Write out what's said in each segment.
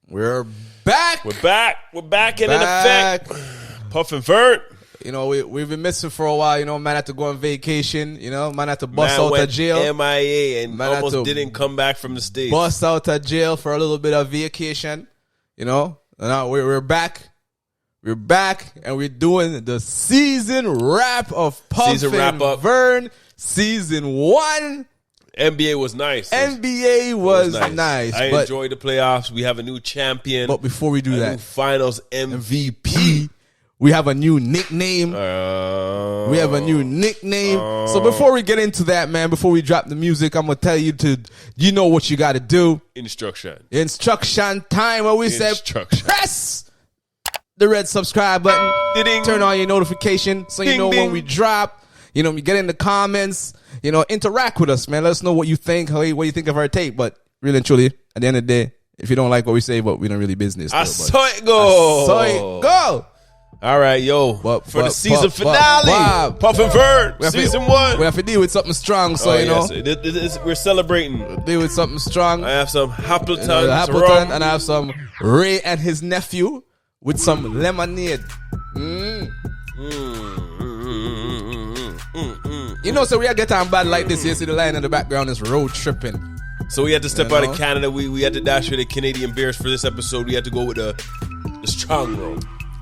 We're back. We're back and in effect. Puff and Vern. You know, we've been missing for a while. You know, man had to go on vacation. You know, man had to bust out of jail. MIA and man almost didn't come back from the States. Bust out of jail for a little bit of vacation. You know, and now we're back. We're back and we're doing the season wrap of Puff and Vern. Season 1. NBA was nice. NBA was nice. I enjoyed the playoffs. We have a new champion. But before we do that, new finals MVP. We have a new nickname. So before we get into that, man, before we drop the music, I'm going to tell you know what you got to do. Instruction time where we say press the red subscribe button. Ding. Turn on your notification so you know when we drop. You know, you get in the comments, you know, interact with us, man. Let us know what you think, what you think of our tape. But really and truly, at the end of the day, if you don't like what we say, but we don't really business. I saw it go. All right, yo. For the season finale, Puff and Vern, season 1. We have to deal with something strong, so you know. We're celebrating. Deal with something strong. I have some Appleton, and I have some Ray and his nephew with some lemonade. You know, so we had to get on bad like this. You see the line in the background is road tripping. So we had to step out of Canada. We had to dash with the Canadian Bears for this episode. We had to go with the strong rum.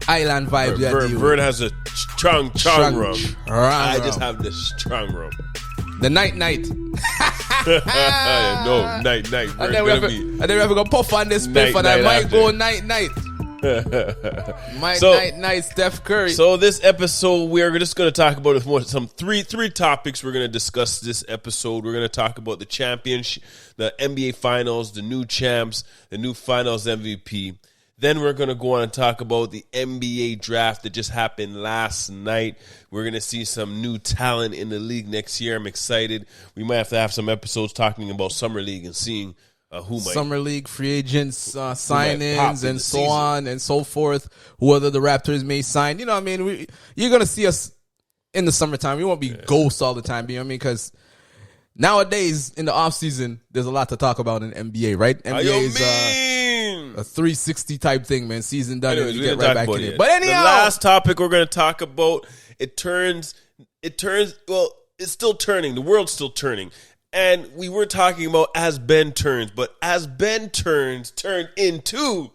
Island vibe. Vern has a strong rum. I just have the strong rum. The night. No, night. And then we have to go puff on this spiff and I might go night. Night, Steph Curry. So this episode, we're just going to talk about three topics we're going to discuss this episode. We're going to talk about the championship, the NBA Finals, the new champs, the new Finals MVP. Then we're going to go on and talk about the NBA draft that just happened last night. We're going to see some new talent in the league next year. I'm excited. We might have to have some episodes talking about Summer League and seeing who might. Summer League, free agents, sign-ins, and so on and so forth. Whether the Raptors may sign. You know what I mean? You're going to see us in the summertime. We won't be ghosts all the time. You know what I mean? Because nowadays, in the offseason, there's a lot to talk about in NBA, right? NBA is a 360 type thing, man. Season done, and you get right back in it. But anyhow, the last topic we're going to talk about, well, it's still turning. The world's still turning. And we were talking about as Ben turns, but as Ben turns, turn into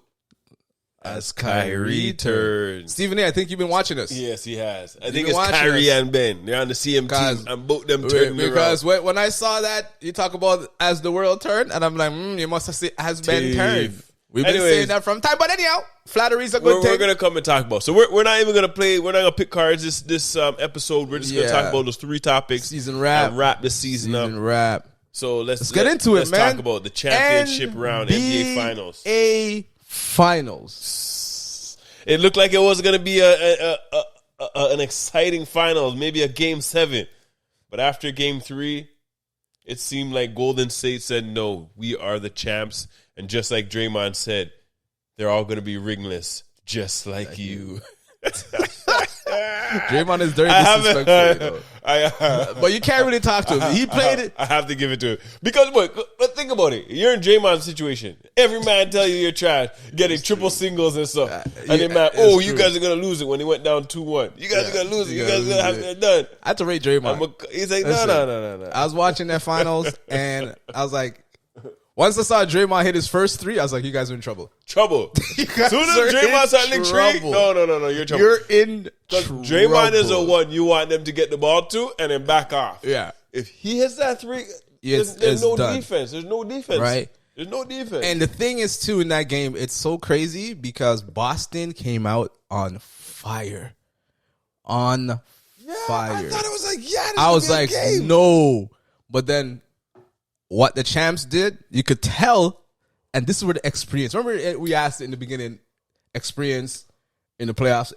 as Kyrie turns. Stephen A., I think you've been watching us. Yes, he has. I think it's Kyrie and Ben. They're on the CM team, and both them turning because around. When I saw that, you talk about as the world turned, and I'm like, you must have said as Ben turned. We've been saying that from time, but anyhow, flattery's a good thing. We're gonna come and talk about. So we're not even gonna play. We're not gonna pick cards this episode. We're just gonna talk about those 3 topics. Season wrap. And wrap the season up. Wrap. So let's get into it, man. Let's talk about the championship round, NBA Finals. NBA Finals. It looked like it was gonna be an exciting finals, maybe a Game 7, but after Game 3, it seemed like Golden State said, "No, we are the champs." And just like Draymond said, they're all going to be ringless, just like you. Draymond is very disrespectful. But you can't really talk to him. He played it. I have to give it to him. Because, but think about it. You're in Draymond's situation. Every man tell you you're trash, getting triple singles and stuff. And then, man, you guys are going to lose it when he went down 2-1. You guys are going to lose it. You guys are going to have it done. I had to rate Draymond. He's like, no. I was watching that finals, and I was like, once I saw Draymond hit his first 3, I was like, you guys are in trouble. Soon as Draymond started in tree, no, you're in trouble. You're in trouble. Draymond is the one you want them to get the ball to and then back off. Yeah. If he hits that 3, there's no defense. There's no defense. Right. There's no defense. And the thing is, too, in that game, it's so crazy because Boston came out on fire. On fire. I thought it was like, I was like, no. But then what the champs did, you could tell, and this is where the experience. Remember, we asked in the beginning, experience in the playoffs,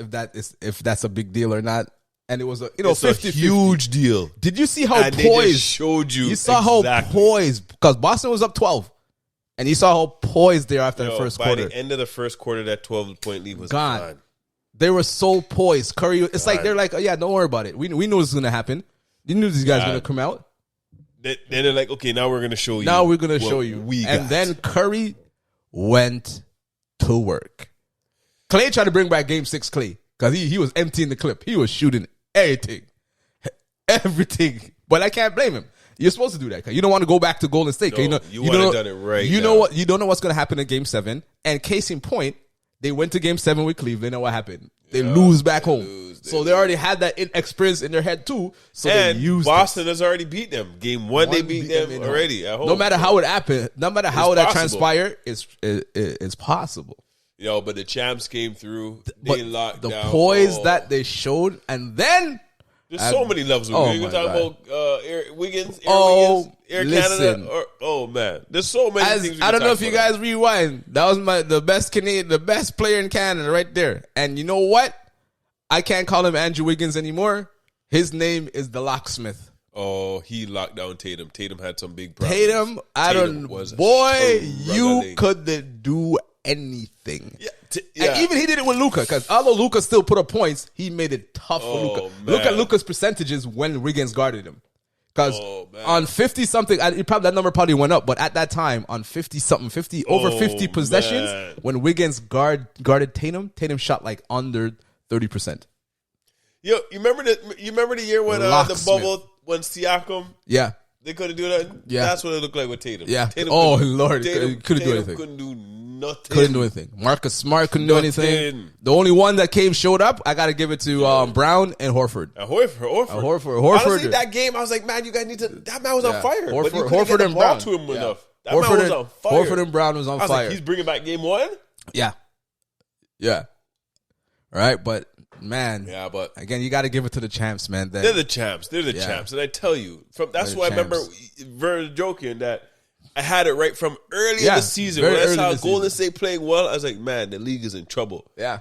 if that's a big deal or not, and it was a 50-50. Huge deal. Did you see how and poised? They just showed you. You saw how poised because Boston was up 12, and you saw how poised they are after the first quarter. By the end of the first quarter, that 12-point lead was gone. They were so poised. Curry, it's like they're like, don't worry about it. We knew this was gonna happen. You knew these guys were gonna come out. Then they're like, okay, now we're going to show you. Now we're going to show you. And then Curry went to work. Clay tried to bring back Game 6 Clay because he was emptying the clip. He was shooting everything. Everything. But I can't blame him. You're supposed to do that because you don't want to go back to Golden State. No, you would have done it right. You know what? You don't know what's going to happen in Game 7. And case in point, they went to Game 7 with Cleveland. And what happened? They lose back home. So they already had that experience in their head too. So and they used Boston has already beat them. Game 1, they beat them already at home. No matter how it happened, no matter how that transpired, it's possible. But the champs came through. They locked the down. poise that they showed, and then there's so many levels. You can talk about Wiggins, Air listen. Canada. Man, there's so many things. I don't know if you guys rewind. That was the best player in Canada right there. And you know what? I can't call him Andrew Wiggins anymore. His name is the Locksmith. Oh, he locked down Tatum. Tatum had some big problems. You couldn't do anything. And even he did it with Luka, because although Luka still put up points, he made it tough for Luka. Look at Luka's percentages when Wiggins guarded him. Because on 50-something, that number probably went up, but at that time, on 50-something, over 50 possessions, when Wiggins guarded Tatum shot like under 30%. Yo, you remember the year when the bubble, when Siakam? Yeah. They couldn't do that? Yeah. That's what it looked like with Tatum. Yeah. Tatum Lord. Couldn't do anything. Couldn't do nothing. Couldn't do anything. Marcus Smart couldn't do anything. The only one that showed up, I got to give it to Brown and Horford. Horford. Honestly, that game, I was like, man, you guys need to. That man was on fire. Horford and Brown. To him enough. That man was on fire. Horford and Brown was on fire. Like, he's bringing back game 1? Yeah. Right, but man. Yeah, but again, you got to give it to the champs, man. They're the champs. And I tell you, that's why I remember Vern joking that I had it right from early in the season. When I saw Golden State playing well, I was like, man, the league is in trouble. Yeah.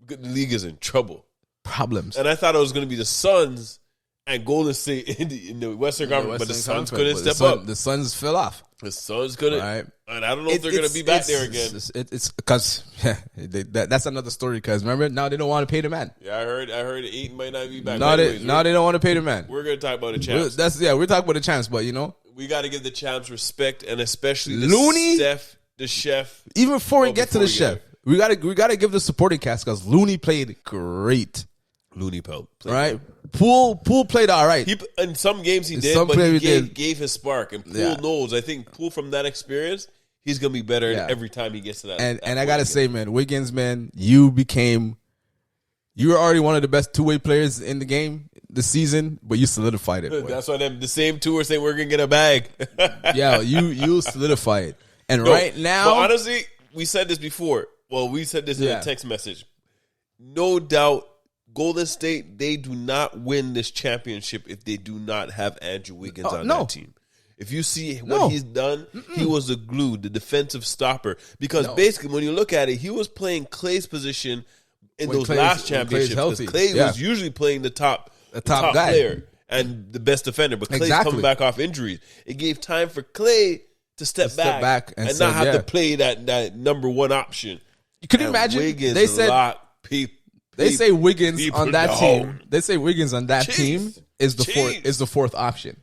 The league is in trouble. Problems. And I thought it was going to be the Suns and Golden State in the Western Conference, but the Suns couldn't step up. The Suns fell off. The Suns couldn't. Right. And I don't know if they're going to be back there again. It's because that's another story. Because remember, now they don't want to pay the man. Yeah, I heard Ayton might not be back. Now they don't want to pay the man. We're going to talk about the champs. We're talking about the champs, but we got to give the champs respect, and especially Looney, Steph, the chef. Even before we get to the chef, we got to give the supporting cast because Looney played great. Looney played right. Poole played all right. In some games he did, but he gave his spark. And Poole knows. I think Poole, from that experience, he's going to be better every time he gets to that. And I got to say, man, Wiggins, man, you were already one of the best two-way players in the game this season, but you solidified it. Boy. That's why the same two are saying we're going to get a bag. Yeah, you solidify it. And right now. But honestly, we said this before. Well, we said this in a text message. No doubt, Golden State, they do not win this championship if they do not have Andrew Wiggins on that team. If you see what he's done, he was the glue, the defensive stopper. Because basically, when you look at it, he was playing Clay's position in those last championships. Because Clay was usually playing the top player and the best defender. But Clay's coming back off injuries. It gave time for Clay to step back and not have to play that number one option. Could you imagine? Wiggins they said They say Wiggins on that team. They say Wiggins on that team is the fourth option.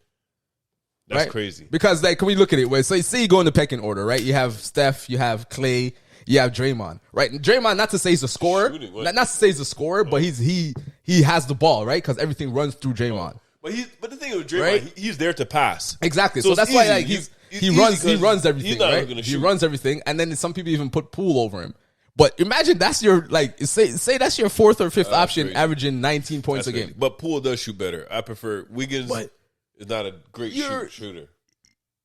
That's right? crazy. Because can we look at it? So say you go in the pecking order, right? You have Steph, you have Clay, you have Draymond, right? And Draymond, not to say he's a scorer, not to say he's a scorer, but he has the ball, right? Because everything runs through Draymond. But the thing with Draymond, he's there to pass. Exactly. So that's why he runs everything, right? He runs everything, and then some people even put Poole over him. But imagine that's your say that's your fourth or fifth option, crazy. Averaging 19 points a game. But Poole does shoot better. I prefer Wiggins. Is not a great shooter,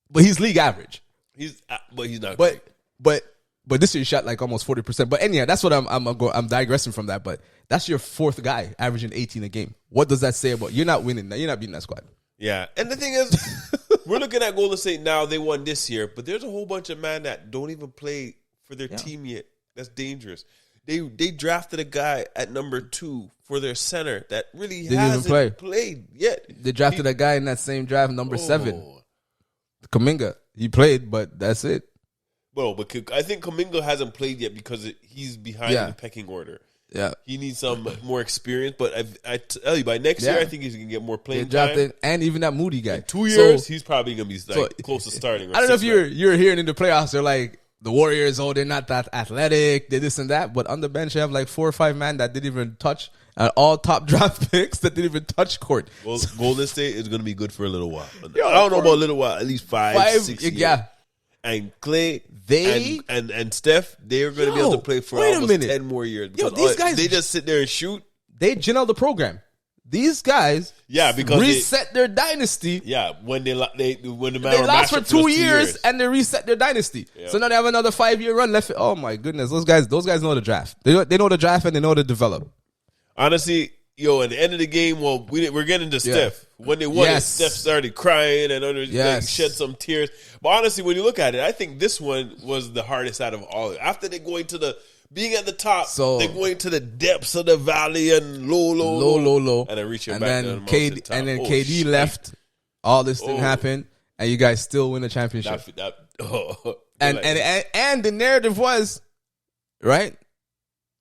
but he's league average. He's not. But this year he shot like almost 40%. But anyhow, that's what I'm digressing from that. But that's your fourth guy averaging 18 a game. What does that say about you're not winning? You're not beating that squad. Yeah, and the thing is, we're looking at Golden State now. They won this year, but there's a whole bunch of men that don't even play for their team yet. That's dangerous. They drafted a guy at number 2 for their center that really hasn't played yet. They drafted a guy in that same draft, number 7. Kuminga. He played, but that's it. Well, but I think Kuminga hasn't played yet because he's behind in the pecking order. Yeah, he needs some more experience. But I tell you, by next year, I think he's gonna get more playing time. And even that Moody guy. In 2 years, he's probably gonna be close to starting. I don't know if you're hearing in the playoffs. They're like, the Warriors, they're not that athletic, they this and that. But on the bench, you have like 4 or 5 men that didn't even touch, all top draft picks that didn't even touch court. Well, Golden State is going to be good for a little while. I don't know about a little while, at least 5-6 years. Yeah. And Clay and Steph, they're going to be able to play for almost 10 more years. These guys, they just sit there and shoot. They Janelle the program. These guys, because reset their dynasty. Yeah, when they lost for 2 years and they reset their dynasty. Yeah. So now they have another 5-year run left. Oh my goodness, those guys know the draft. They know the draft and they know to develop. Honestly, at the end of the game, we're getting to Steph. When they won it, Steph started crying and others shed some tears. But honestly, when you look at it, I think this one was the hardest out of all. After they going to being at the top, they're going to the depths of the valley and low, and then reaching back to the mountaintop. And then KD left. All this didn't happen, and you guys still win the championship. And the narrative was, right?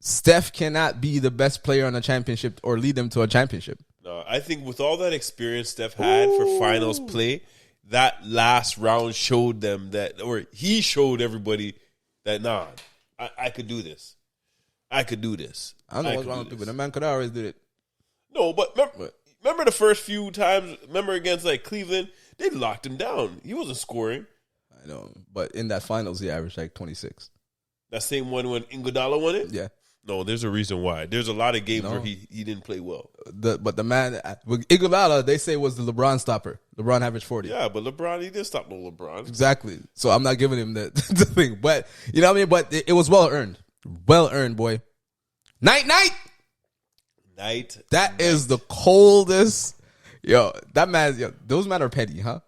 Steph cannot be the best player on a championship or lead them to a championship. No, I think with all that experience Steph had for finals play, that last round showed them he showed everybody that I could do this. I could do this. I don't know what's wrong with people. The man could always do it. No, but remember the first few times, against like Cleveland, they locked him down. He wasn't scoring. I know, but in that finals, he averaged like 26. That same one when Iguodala won it? Yeah. No, there's a reason why. There's a lot of games where he didn't play well. But the man, with Iguodala, they say was the LeBron stopper. LeBron averaged 40. Yeah, but LeBron, he didn't stop no LeBron. Exactly. So I'm not giving him the thing. But, you know what I mean? But it was well earned. Well earned, boy. Night. That is the coldest. Those men are petty, huh?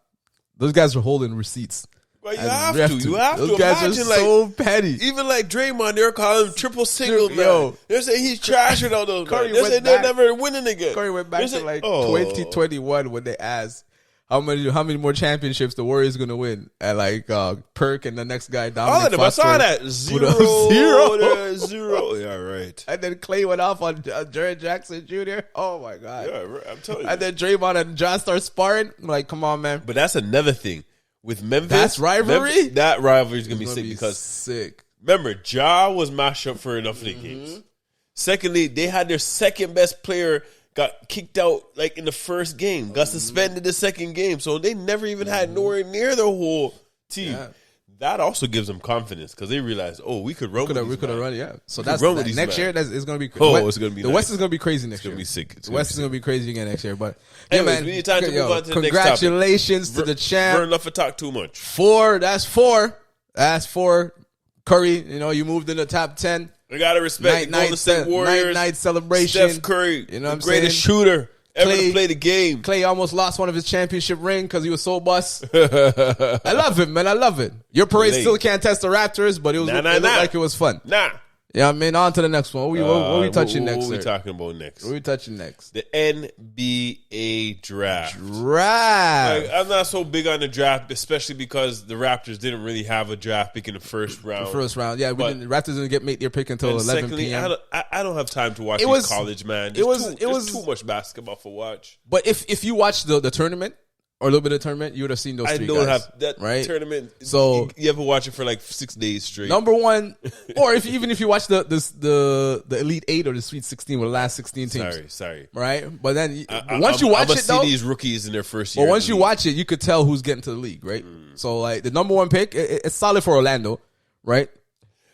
Those guys are holding receipts. Well, you have to. Those guys are so petty. Even like Draymond, they're calling him triple single, man. They're saying he's trash with all those. They're saying they're never winning again. Curry went back to 2021 when they asked how many more championships the Warriors going to win. And like Perk and the next guy, Dominic Foster. I saw that. Zero. Yeah, right. And then Clay went off on Jared Jackson Jr. Oh, my God. Yeah, right. I'm telling you. And then Draymond and John start sparring. I'm like, come on, man. But that's another thing. With Memphis, that rivalry is going to be sick because sick. Remember, Ja was mashed up for enough of the games. Secondly, they had their second best player got kicked out like in the first game, got suspended the second game, so they never even had nowhere near the whole team. Yeah. That also gives them confidence because they realize, we could run. We could have run, yeah. So that's next year. It's going to be. It's going to be. The West is going to be crazy next year. It's going to be sick. The West is going to be crazy again next year. But anyways, we need time to move on to the next topic. Congratulations to the champ. Vern left talk too much. 4. That's 4. Curry, you moved in the top 10. We gotta respect Golden State Warriors. Night celebration. Steph Curry, you know what I'm greatest shooter ever to play the game. Clay almost lost one of his championship ring because he was so bust. I love it, man. I love it. Your parade still can't test the Raptors, but it looked like it was fun. Yeah, I mean, on to the next one. What we touching next? What we talking about next? What we touching next? The NBA draft. I'm not so big on the draft, especially because the Raptors didn't really have a draft pick in the first round. Yeah. The Raptors didn't make their pick until 11 p.m. I don't have time to watch these college, man. It was too much basketball for watch. But if you watch the tournament, or a little bit of tournament, you would have seen those three guys. I don't have that tournament. So you ever watch it for like 6 days straight? Number one, or even if you watch the Elite 8 or the Sweet 16 with the last 16 teams. Sorry. Right? But then once you watch it, though, see these rookies in their first year. But once you watch it, you could tell who's getting to the league, right? So like the number one pick, it's solid for Orlando, right?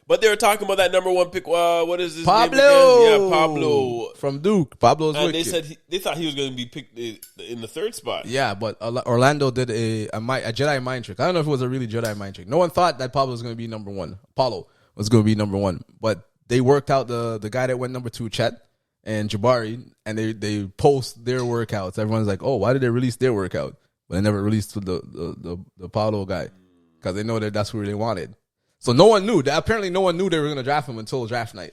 But they were talking about that number one pick. What is his Pablo. name again? Yeah, Pablo from Duke. Pablo's wicked. They said they thought he was going to be picked in the third spot. Yeah, but Orlando did a Jedi mind trick. I don't know if it was a really Jedi mind trick. No one thought that Pablo was going to be number one. Apollo was going to be number one, but they worked out the guy that went number 2, Chet and Jabari, and they post their workouts. Everyone's like, oh, why did they release their workout? But they never released the Pablo guy because they know that's who they wanted. So no one knew. Apparently, no one knew they were going to draft him until draft night.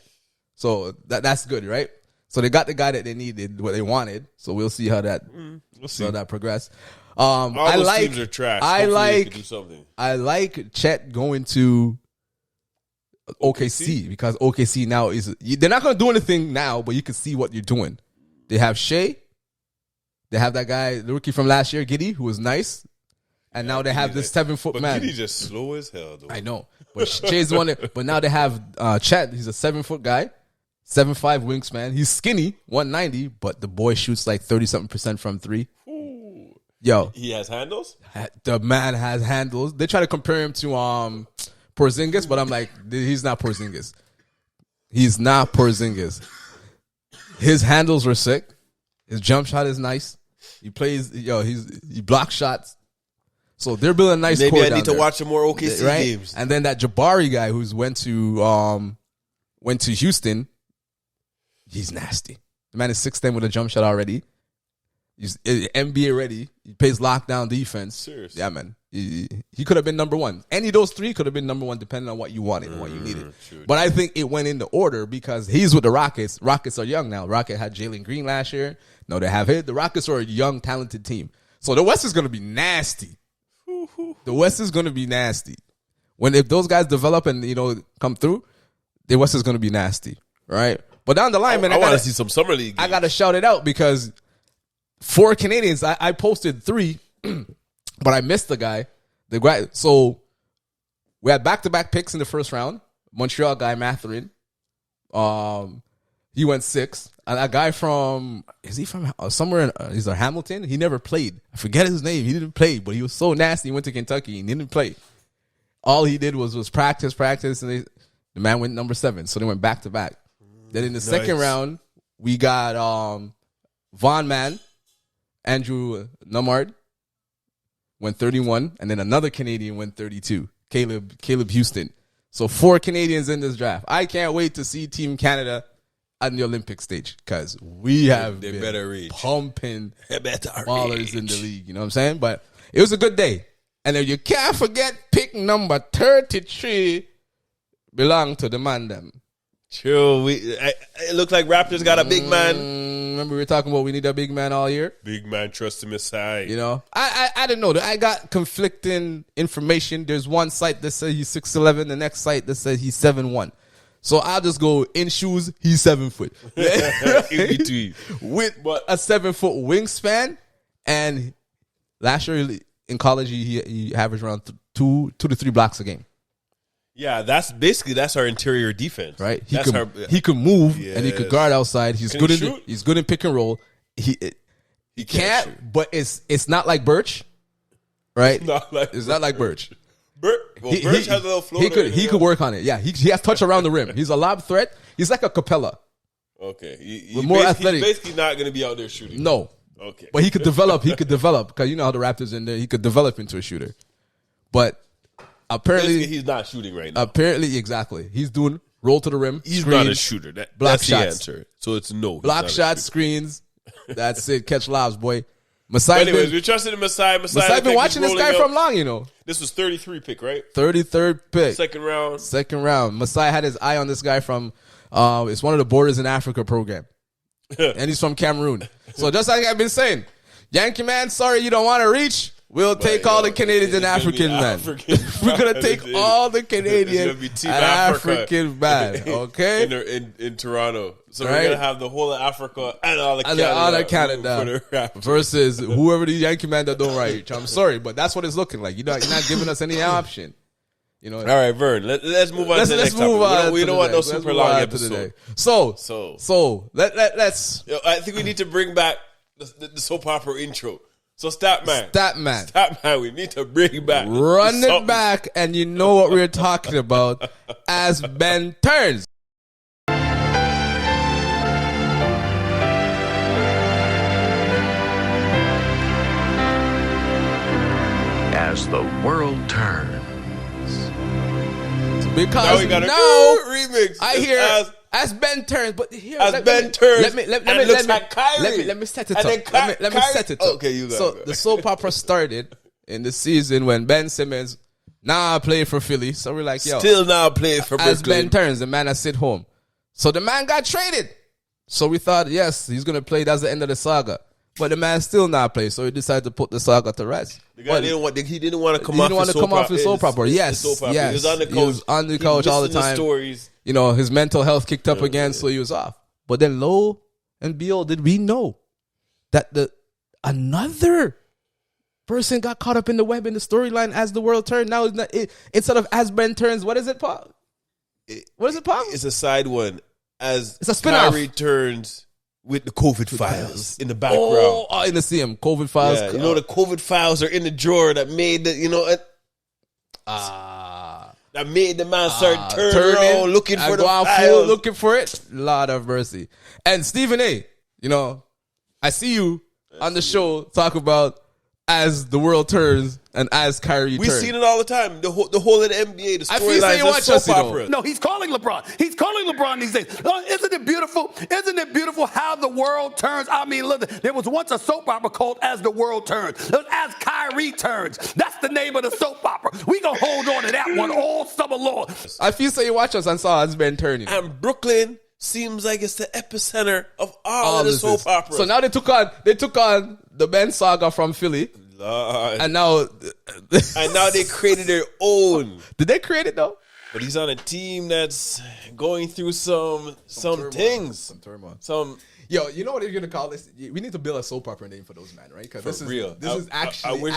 So that's good, right? So they got the guy that they needed, what they wanted. So we'll see how that progress. All those teams are trash. I like do something. I like Chet going to OKC because OKC now they're not going to do anything now, but you can see what you're doing. They have Shea. They have that guy, the rookie from last year, Giddey, who was nice. And now they have this 7-foot but man. He's just slow as hell, though. I know. But Shay's the one but now they have Chet. He's a 7-foot guy. 7'5" wingspan. He's skinny, 190, but the boy shoots like 30-something% from three. Ooh. Yo. He has handles? The man has handles. They try to compare him to Porzingis, but I'm like, he's not Porzingis. He's not Porzingis. His handles were sick. His jump shot is nice. He plays, he blocks shots. So they're building a nice core. Maybe I need to watch some more OKC games. And then that Jabari guy who's went to Houston, he's nasty. The man is 6'10" with a jump shot already. He's NBA ready. He plays lockdown defense. Seriously. Yeah, man. He could have been number one. Any of those three could have been number one depending on what you wanted and what you needed. True. But I think it went in the order because he's with the Rockets. Rockets are young now. Rocket had Jalen Green last year. No, they have it. The Rockets are a young, talented team. So the West is going to be nasty. The West is going to be nasty. If those guys develop and, come through, the West is going to be nasty. Right? But down the line, man, I want to see some Summer League games. I got to shout it out because 4 Canadians, I posted 3, but I missed the guy. So we had back-to-back picks in the first round. Montreal guy, Mathurin. He went 6. And a guy is he from somewhere he's a Hamilton? He never played. I forget his name. He didn't play, but he was so nasty. He went to Kentucky and he didn't play. All he did was practice, and the man went number 7. So they went back-to-back. Then in the second round, we got Von Man, Andrew Numard, went 31, and then another Canadian went 32, Caleb Houston. So 4 Canadians in this draft. I can't wait to see Team Canada on the Olympic stage because we have they been better reach. Pumping ballers reach. in the league. You know what I'm saying? But it was a good day. And then you can't forget pick number 33 belong to the man them. True. It looked like Raptors got a big man. Remember we were talking about we need a big man all year? Big man trust him aside. I didn't know. I got conflicting information. There's one site that says he's 6'11", the next site that says he's 7'1". So I'll just go in shoes, he's 7 foot. In between. With a 7-foot wingspan. And last year in college, he averaged around 2 to 3 blocks a game. Yeah, that's our interior defense. Right? He could move and he could guard outside. He's good in pick and roll. He can't shoot. But it's not like Birch. Right? It's not like Birch. Birch has a little floater. He could work on it. Yeah, he has touch around the rim. He's a lob threat. He's like a Capella. Okay. With more athletic. He's basically not going to be out there shooting. No. Okay. But he could develop because you know how the Raptors in there. He could develop into a shooter. But apparently he's not shooting right now. Apparently, exactly. He's doing roll to the rim. He's screens, not a shooter. That's shots. the answer. So it's no. Block shots, screens. That's it. Catch lobs, boy. Masai. Anyways, we're trusting in Masai. Masai been watching this guy from long, This was 33 pick, right? 33rd pick. Second round. Masai had his eye on this guy from, it's one of the Borders in Africa program. And he's from Cameroon. So just like I've been saying, Yankee man, sorry you don't want to reach. We'll take all the Canadians and African man. We're going to take all the Canadian and African man, okay? In Toronto. So we're going to have the whole of Africa and all of Canada versus whoever the Yankee man that don't reach. I'm sorry, but that's what it's looking like. You're not giving us any option. All right, Vern, let's move on to the next topic. We don't want no super long episode. So let's. I think we need to bring back the soap opera intro. So Statman, we need to bring it back. Run it back, and you know what we're talking about as Ben turns. As the world turns. Because now remix. I hear as Ben turns, but here as Ben turns. Let me set it up. Let me set it up. Okay, you got so the soap opera started in the season when Ben Simmons played for Philly. So we're like, yo, still now playing for Brooklyn. As Ben turns, the man has sit home. So the man got traded. So we thought, yes, he's gonna play. That's the end of the saga. But the man still not play, so he decided to put the saga to rest. The guy didn't want to come off his soap opera. Yes. He was on the couch all the time. Stories. His mental health kicked up again, so he was off. But then lo and behold, did we know that another person got caught up in the web in the storyline as the world turned. Now instead of as Ben turns, what is it, Paul? What is it, Paul? It's a side one. It's a spin-off. Kyrie turns with the COVID files in the background. Oh, in the CM COVID files. Yeah, the COVID files are in the drawer that made the that made the man start turning around looking for the files. Looking for it. Lord of mercy. And Stephen A, I see you on the show talk about as the world turns and as Kyrie turns. We've seen it all the time. The whole of the NBA, the storylines, the soap opera. No, he's calling LeBron. He's calling LeBron these days. Isn't it beautiful? Isn't it beautiful how the world turns? I mean, look, there was once a soap opera called As the World Turns. It was As Kyrie Turns. That's the name of the soap opera. We gonna hold on to that one all summer long. I feel so you watch us and saw us been turning. And Brooklyn seems like it's the epicenter of all of the soap opera. So now they took on the Ben saga from Philly. Lord. And now they created their own. Did they create it though? But he's on a team that's going through some things. Some turmoil. Yo, you know what you're gonna call this? We need to build a soap opera name for those men, right? Because this is actually I wish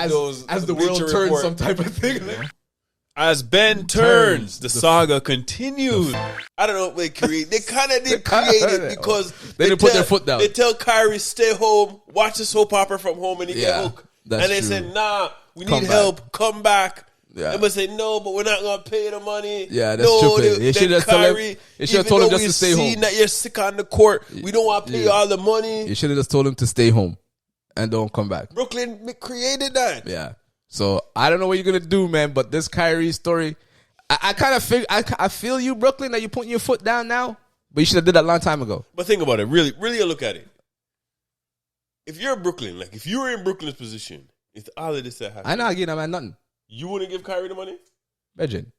as the world turns, some type of thing. Yeah. As Ben turns, the saga continues. I don't know what they create. They kind of did create it because they didn't put their foot down. They tell Kyrie, stay home, watch the soap opera from home, and he get hooked. And they said, nah, we need help. Come back. Yeah. They must say, no, but we're not going to pay the money. Yeah, that's stupid. They should have told him just to stay home. Even though that you're sick on the court, we don't want to pay all the money. You should have just told him to stay home and don't come back. Brooklyn created that. Yeah. So I don't know what you're going to do, man, but this Kyrie story, I kind of feel you, Brooklyn, that you're putting your foot down now, but you should have did that a long time ago. But think about it. Really, really look at it. If you're Brooklyn, like if you were in Brooklyn's position, if all of this had happened, I not give that man nothing. You wouldn't give Kyrie the money? Imagine.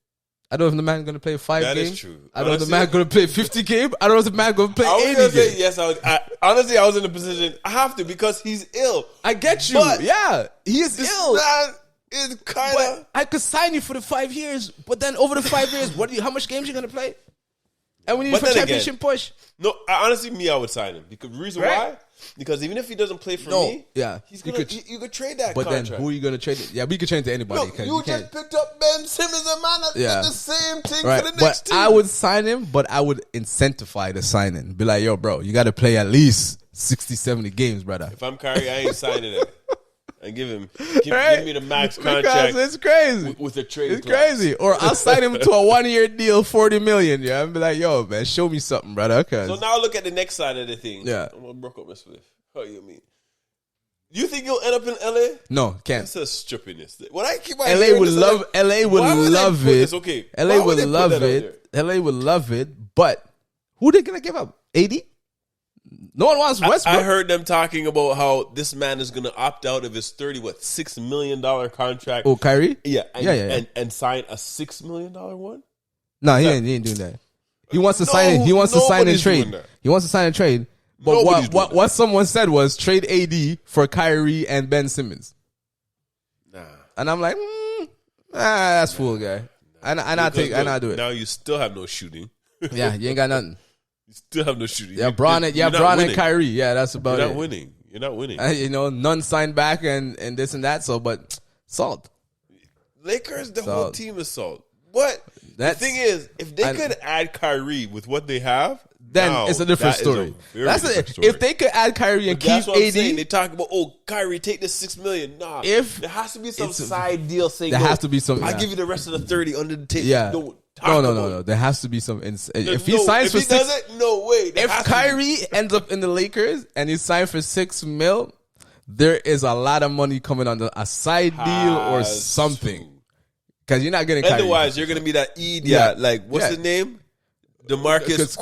I don't know if the man going to play 5 games. That is true. I don't know if the man going to play 50 games. I don't know if the man going to play 80 games. Yes, honestly, I was in a position. I have to because he's ill. I get you. But yeah, he is ill. Is kind of. I could sign you for the 5 years, but then over the 5 years, how much games you going to play? And we need for championship push. No, honestly, I would sign him. Because the reason why? Because even if he doesn't play for me, you could trade that contract. Then who are you going to trade it? Yeah, we could trade it to anybody. No, you just picked up Ben Simmons, a man that did the same thing for the next team. I would sign him, but I would incentivize the signing. Be like, yo, bro, you got to play at least 60, 70 games, brother. If I'm Kyrie, I ain't signing it. And give me the max contract. Because it's crazy. With a trade It's crazy. Or I'll sign him to a 1-year deal, $40 million. Yeah, and be like, yo, man, show me something, brother. So now look at the next side of the thing. Yeah. I'm going to broke up my Swift. How you mean? You think you'll end up in LA? No, can't. That's a stupidness. When I keep LA would love it. Okay. LA would love it. LA would love it. But who they gonna give up? AD? No one wants Westbrook. I heard them talking about how this man is going to opt out of his $6 million contract. Oh, Kyrie? Yeah. And sign a $6 million one? No, he ain't doing that. He wants to sign. He wants to sign and trade. He wants to sign and trade. But what someone said was trade AD for Kyrie and Ben Simmons. Nah. And I'm like, that's fool, guy. And I do it. Now you still have no shooting. Yeah, you ain't got nothing. You still have no shooting. Yeah, Bron and Kyrie. Yeah, that's about it. You're not winning. None signed back and this and that. So, but salt. Lakers, the whole team is salt. What? The thing is, if they could add Kyrie with what they have, then it's a different story. If they could add Kyrie and keep AD, they talk about, Kyrie, take this $6 million. Nah, there has to be some side deal saying there has to be some. I'll give you the rest of the 30 under the table. Yeah. No. There has to be some. If he signs for $6 million, if Kyrie ends up in the Lakers and he signed for $6 million, there is a lot of money coming on a side deal or something. Because you're not getting Kyrie. Otherwise, you're going to be that idiot. Like, what's the name? DeMarcus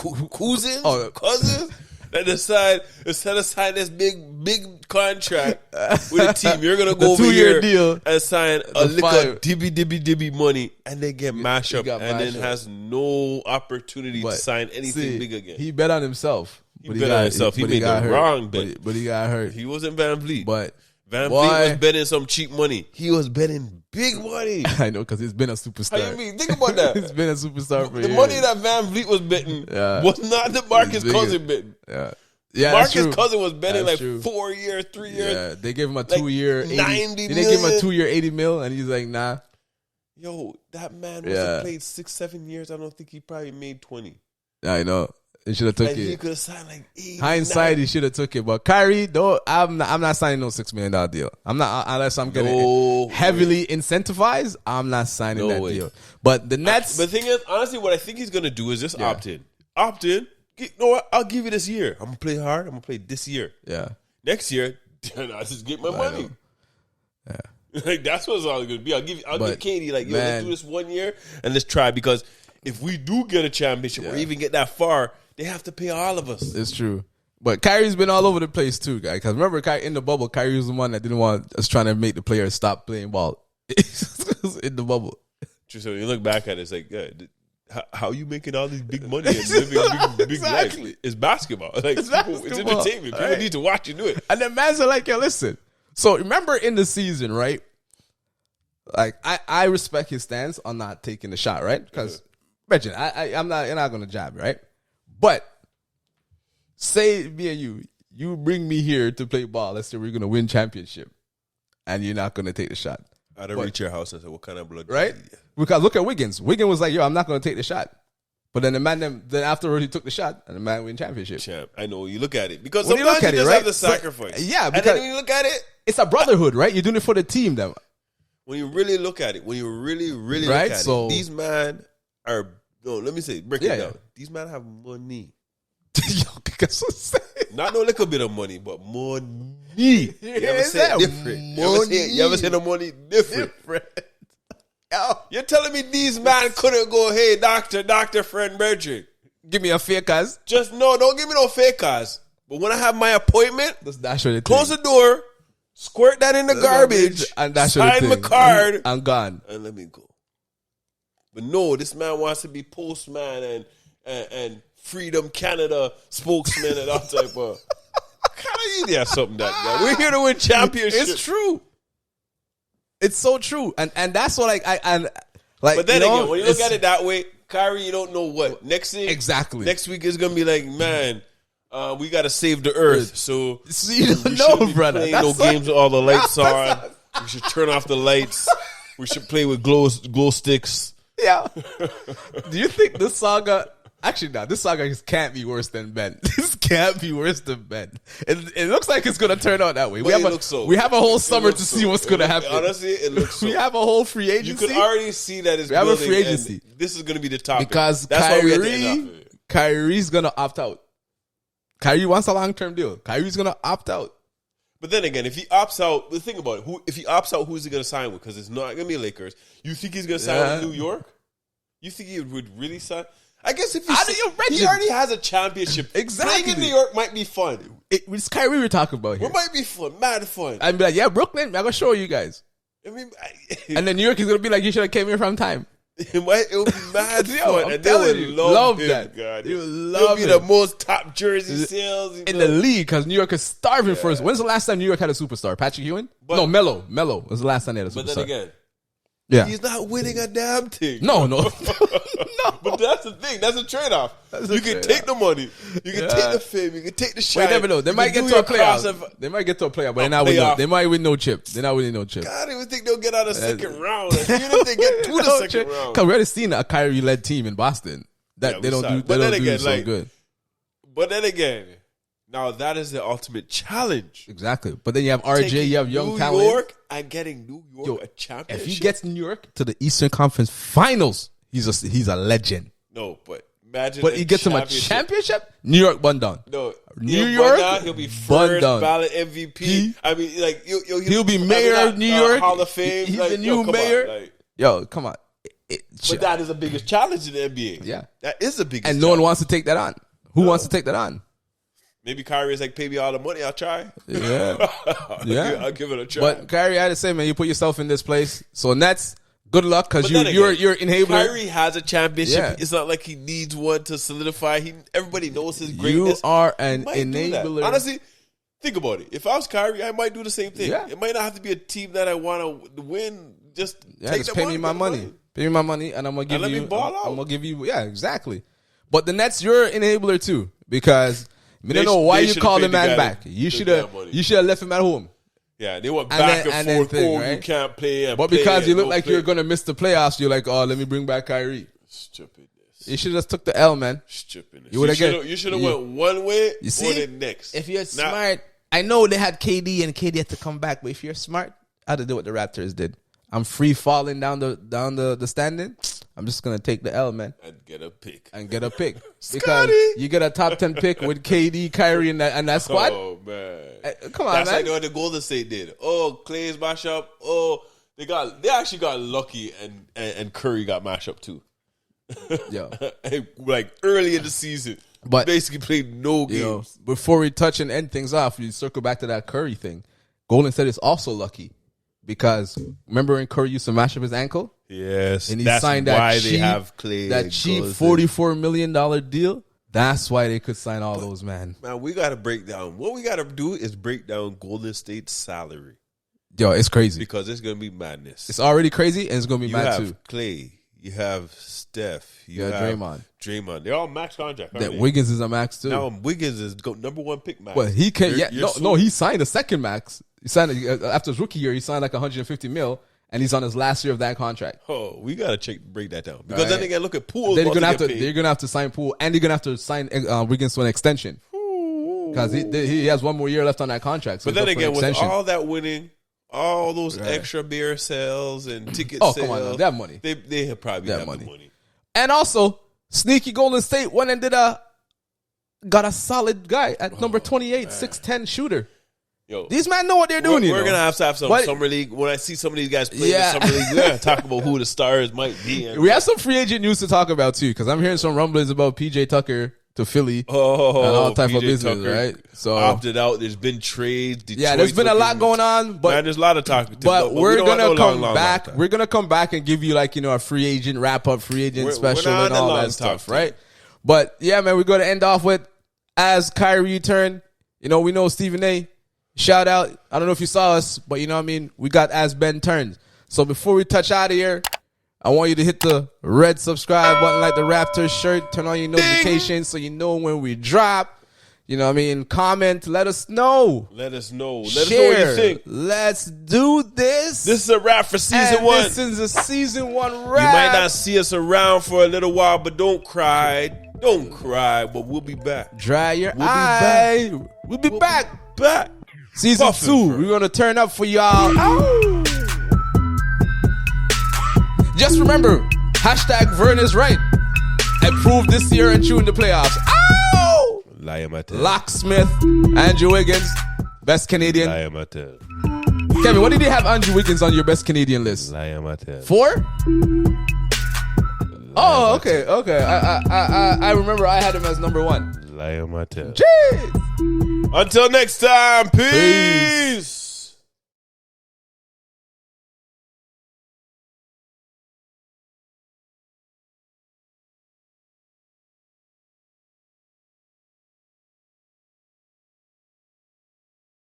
Cousins? That decide instead of signing this big contract with a team, you're gonna go over 2-year deal and sign a lick of dibby money, and they get mashed up, and then has no opportunity to sign anything big again. He bet on himself. He bet on himself. He made the wrong bet, but he got hurt. He wasn't Van Vliet, but Van Vliet was betting some cheap money. He was betting big money. I know, because he's been a superstar. How you mean? Think about that. He's been a superstar for the years. money that Van Vliet was betting was not the Marcus Cousins betting. Yeah. Yeah, Marcus Cousins was betting that's like true. 4 years, 3 years. Yeah, they gave him a 2-year, 80, 90 they gave him a million. 2-year, 80 mil, and he's like, nah. Yo, that man must have played 6-7 years. I don't think he probably made 20. I know. He should have took And it. he could have signed like 8. Hindsight, he should have took it. But Kyrie, though, I'm not signing no $6 million deal. I'm not, unless I'm getting heavily incentivized. I'm not signing that deal. But the Nets. But the thing is, honestly, what I think he's gonna do is just opt in. Opt in. You know what? I'll give you this year. I'm gonna play hard. I'm gonna play this year. Yeah. Next year, I just get my money. Yeah. Like that's what it's all gonna be. I'll give Katie like, yo, let's do this 1 year and let's try, because if we do get a championship or even get that far, they have to pay all of us. It's true. But Kyrie's been all over the place too, guy. Because remember, in the bubble, Kyrie was the one that didn't want us trying to make the players stop playing ball in the bubble. So you look back at it, it's like, how are you making all this big money and living big life? It's basketball. Like, it's entertainment. People need to watch you do it. And then man's are like, yo, listen. So remember in the season, right? Like I respect his stance on not taking the shot, right? Because imagine you're not gonna jab, right? But say me and you bring me here to play ball. Let's say we're gonna win championship, and you're not gonna take the shot. I'd have reached your house and said, "What kind of blood?" Right? Because look at Wiggins. Wiggins was like, "Yo, I'm not gonna take the shot." But then then afterward he took the shot, and the man win championship. I know you look at it, because when sometimes you just right? have to sacrifice. So, yeah, because and then when you look at it, it's a brotherhood, right? You're doing it for the team, then. When you really look at it, when you really look at it, these men are. No, let me say, break it down. These men have money. Yo, that's what I'm saying. Not no little bit of money, but money. You ever say it different? You ever say the money different? You're telling me these men couldn't go, hey, doctor, friend, Bertrick, give me a fake cuz. Just no, don't give me no fake cuz. But when I have my appointment, close the door, squirt that in the garbage, and sign my card, I'm gone, and let me go. But no, this man wants to be postman and Freedom Canada spokesman and all type of. Kind of idiot something that guy. We're here to win championships. It's true. It's so true, and that's what like. But then again, when you look at it that way, Kyrie, you don't know what next thing. Exactly. Next week is gonna be like, man, we got to save the earth. So you don't know, brother. Playing no games with all the lights on. We should turn off the lights. We should play with glow sticks. Yeah. Do you think this saga? Actually, no. This saga can't be worse than Ben. This can't be worse than Ben. It looks like it's gonna turn out that way. We have a whole summer to see what's gonna happen. Honestly, it looks so. We have a whole free agency. You can already see that it's we have a free agency. This is gonna be the topic because Kyrie's gonna opt out. Kyrie wants a long-term deal. Kyrie's gonna opt out. But then again, if he opts out, the thing about it, if he opts out, who's he going to sign with? Because it's not going to be Lakers. You think he's going to sign with New York? You think he would really sign? I guess if he already has a championship. Exactly. Playing in New York might be fun. It's Kyrie we're talking about here. It might be fun, mad fun. I'd be like, yeah, Brooklyn, I'm going to show you guys. I mean, and then New York is going to be like, you should have came here from time. It will be mad fun, and they would love him, that. God. They would love it. It'll be the most top jersey sales in the league because New York is starving for us. When's the last time New York had a superstar? Patrick Ewing? No, Melo. Melo was the last time they had a superstar. But then again, he's not winning a damn thing. No. But that's the thing. That's a trade-off. You can take the money. You can take the fame. You can take the shine. You never know. They might get to a playoff. They might get to a playoff, but they might win no chip. They're not winning no chip. God, I don't even think they'll get out of the second round. Even if they get to the second round. Because we already seen a Kyrie-led team in Boston. That they don't do so good. But then again, now that is the ultimate challenge. Exactly. But then you have RJ, you have young talent. New York and getting New York a championship. If he gets New York to the Eastern Conference Finals, he's a legend. No, but imagine. But he gets him a championship. New York bun down. No, New York. He'll be first ballot MVP. I mean, like he'll be mayor of New York. Hall of Fame. He's the new mayor. Come on. But that is the biggest challenge in the NBA. Yeah, that is the biggest. And no one wants to take that on. Who wants to take that on? Maybe Kyrie is like, pay me all the money, I'll try. Yeah. I'll give it a try. But Kyrie, I had to say, man, you put yourself in this place. So Nets, good luck because you're enabler. Kyrie has a championship. Yeah. It's not like he needs one to solidify. Everybody knows his greatness. You are an enabler. Honestly, think about it. If I was Kyrie, I might do the same thing. Yeah. It might not have to be a team that I want to win. Just pay me my money. Pay me my money, and I'm gonna give you. I'm gonna give you. Yeah, exactly. But the Nets, you're an enabler too because I don't know why you called the man back. You should have left him at home. Yeah, they went back and forth. Right? You can't play. But because you look like you're going to miss the playoffs, you're like, oh, let me bring back Kyrie. Stupidness. You should have just took the L, man. Stupidness. You should have went one way or the next. If you're smart, I know they had KD and KD had to come back, but if you're smart, I'd do what the Raptors did. I'm free falling down the standing. I'm just gonna take the L, man, and get a pick. Because you get a top 10 pick with KD, Kyrie, and that squad. Oh man, come on, that's man. like what the Golden State did. Oh, Clay's mash up. Oh, they actually got lucky, and Curry got mash up too. Yo, like early in the season, but basically played no games. Before we touch and end things off, you circle back to that Curry thing. Golden State is also lucky. Because remember when Curry used to mash up his ankle? Yes. And he signed that cheap $44 million deal. That's why they could sign all those, man. Man, we got to break down. What we got to do is break down Golden State's salary. Yo, it's crazy. Because it's going to be madness. It's already crazy and it's going to be mad too. You have Clay. You have Steph. You have Draymond. They're all max contract. Wiggins is a max too. Now Wiggins is number one pick max. Well, he can't. He signed a second max. He signed after his rookie year. He signed like $150 million, and he's on his last year of that contract. Oh, we gotta break that down because then they gotta look at Poole. They're gonna have to sign Poole, and they're gonna have to sign Wiggins to an extension because he has one more year left on that contract. So but then again, with all that winning, all those extra beer sales and ticket sales, come on, they have money. They have probably have money. And also, sneaky Golden State went and got a solid guy at number 28, 6'10" shooter. Yo, these men know what they're doing. We're going to have some summer league. When I see some of these guys play in the summer league, we're going to talk about who the stars might be. We have some free agent news to talk about too, because I'm hearing some rumblings about PJ Tucker to Philly and all type of business, Tucker right? So opted out. There's been trades. Detroit's there's been a lot going on, but man, there's a lot of talk. But we're gonna come back. We're gonna come back and give you a free agent wrap up, free agent special, and all that stuff, right? But yeah, man, we're gonna end off with as Kyrie returned. We know Stephen A. Shout out. I don't know if you saw us, but you know what I mean? We got as Ben turns. So before we touch out of here, I want you to hit the red subscribe button like the Raptors shirt. Turn on your notifications so you know when we drop. You know what I mean? Comment. Let us know. Let us know Share. Let us know what you think. Let's do this. This is a wrap for season 1. This is a season 1 wrap. You might not see us around for a little while, but don't cry. Don't cry, but we'll be back. Dry your eye. We'll be back. Season Buffin 2, we're going to turn up for y'all. Ow. Just remember, #Vern is right. Improve this year and tune the playoffs. Ow! Locksmith, Andrew Wiggins, best Canadian. Kevin, what did you have Andrew Wiggins on your best Canadian list? 4? Oh, okay. I remember I had him as number 1. Jeez. Until next time, peace.